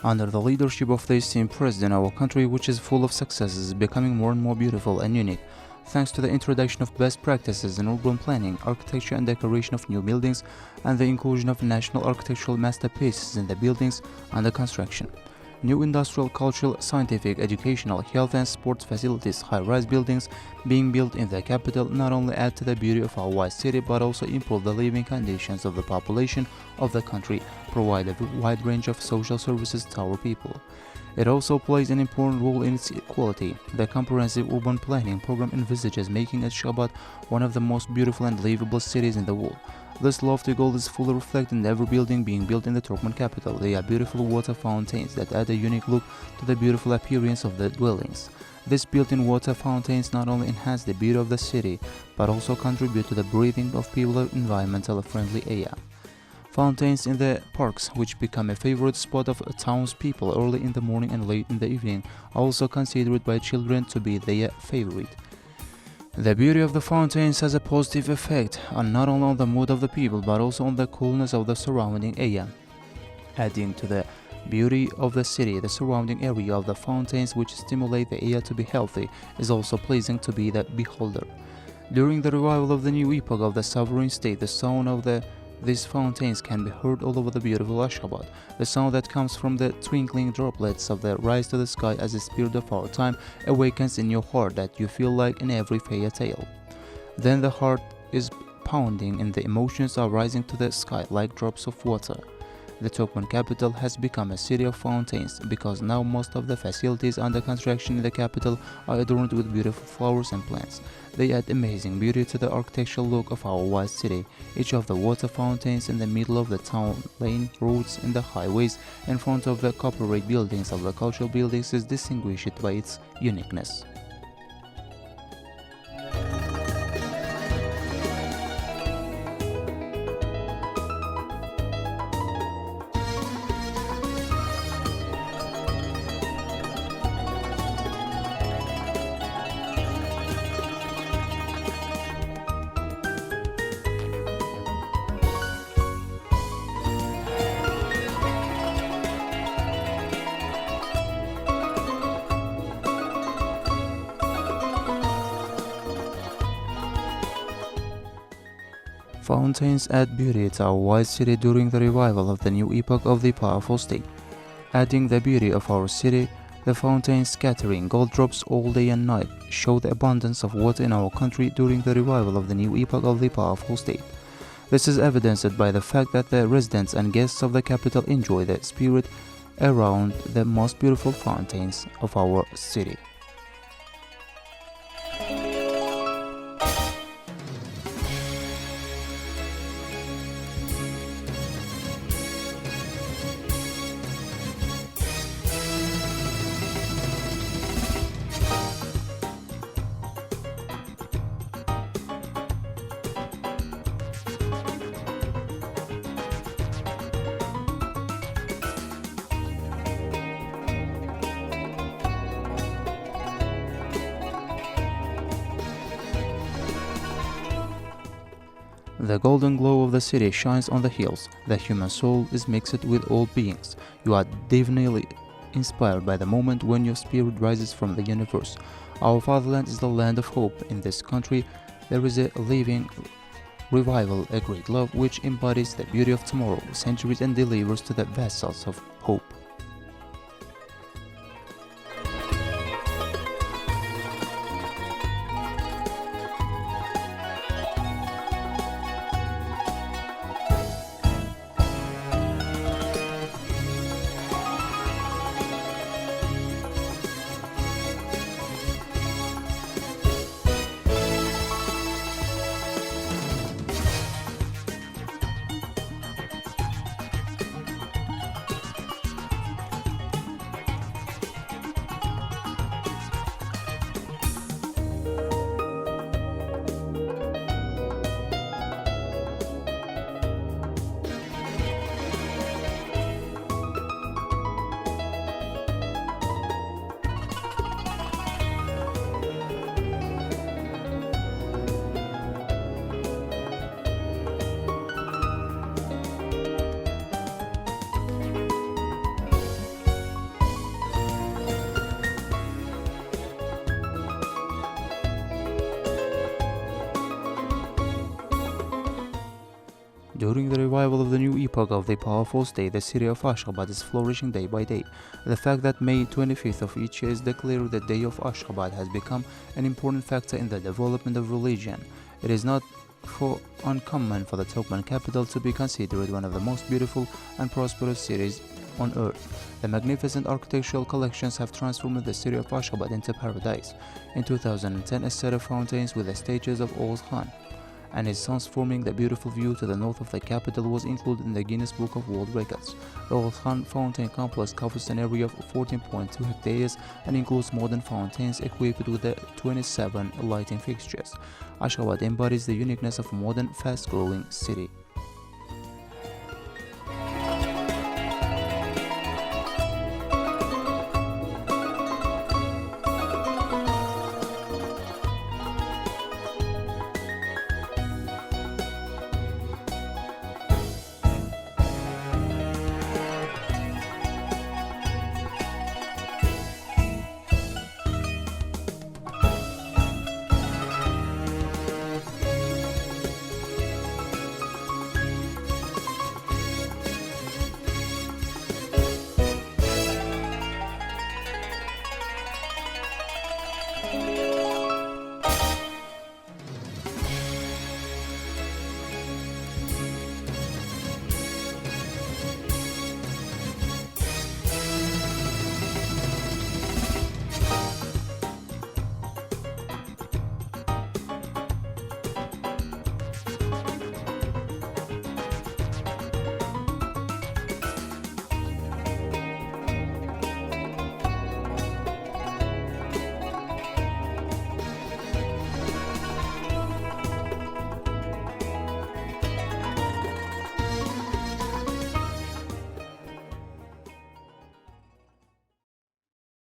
Under the leadership of the esteemed president, our country, which is full of successes, is becoming more and more beautiful and unique, thanks to the introduction of best practices in urban planning, architecture and decoration of new buildings, and the inclusion of national architectural masterpieces in the buildings under construction. New industrial, cultural, scientific, educational, health and sports facilities, high-rise buildings being built in the capital not only add to the beauty of our wide city but also improve the living conditions of the population of the country, provide a wide range of social services to our people. It also plays an important role in its quality. The comprehensive urban planning program envisages making Ashgabat one of the most beautiful and livable cities in the world. This lofty goal is fully reflected in every building being built in the Turkmen capital. They are beautiful water fountains that add a unique look to the beautiful appearance of the dwellings. These built-in water fountains not only enhance the beauty of the city, but also contribute to the breathing of people of environmentally friendly area. Fountains in the parks, which become a favorite spot of townspeople early in the morning and late in the evening, are also considered by children to be their favorite. The beauty of the fountains has a positive effect not only on the mood of the people but also on the coolness of the surrounding area. Adding to the beauty of the city, the surrounding area of the fountains, which stimulate the air to be healthy, is also pleasing to be the beholder. During the revival of the new epoch of the sovereign state, the sound of these fountains can be heard all over the beautiful Ashgabat. The sound that comes from the twinkling droplets of the rise to the sky as the spirit of our time awakens in your heart that you feel like in every fairy tale. Then the heart is pounding and the emotions are rising to the sky like drops of water. The Turkmen capital has become a city of fountains because now most of the facilities under construction in the capital are adorned with beautiful flowers and plants. They add amazing beauty to the architectural look of our wide city. Each of the water fountains in the middle of the town, lane, roads, and the highways in front of the corporate buildings of the cultural buildings is distinguished by its uniqueness. Fountains add beauty to our wide city during the revival of the new epoch of the powerful state. Adding the beauty of our city, the fountains scattering gold drops all day and night show the abundance of water in our country during the revival of the new epoch of the powerful state. This is evidenced by the fact that the residents and guests of the capital enjoy the spirit around the most beautiful fountains of our city. The golden glow of the city shines on the hills. The human soul is mixed with all beings. You are divinely inspired by the moment when your spirit rises from the universe. Our fatherland is the land of hope. In this country, there is a living revival, a great love which embodies the beauty of tomorrow, centuries and delivers to the vessels of hope. During the revival of the new epoch of the powerful state, the city of Ashgabat is flourishing day by day. The fact that May 25th of each year is declared the Day of Ashgabat has become an important factor in the development of religion. It is not uncommon for the Turkmen capital to be considered one of the most beautiful and prosperous cities on earth. The magnificent architectural collections have transformed the city of Ashgabat into paradise. In 2010, a set of fountains with the statues of Oğuz Khan and his sons forming the beautiful view to the north of the capital was included in the Guinness Book of World Records. The Oğuz Khan Fountain Complex covers an area of 14.2 hectares and includes modern fountains equipped with the 27 lighting fixtures. Ashgabat embodies the uniqueness of a modern, fast-growing city.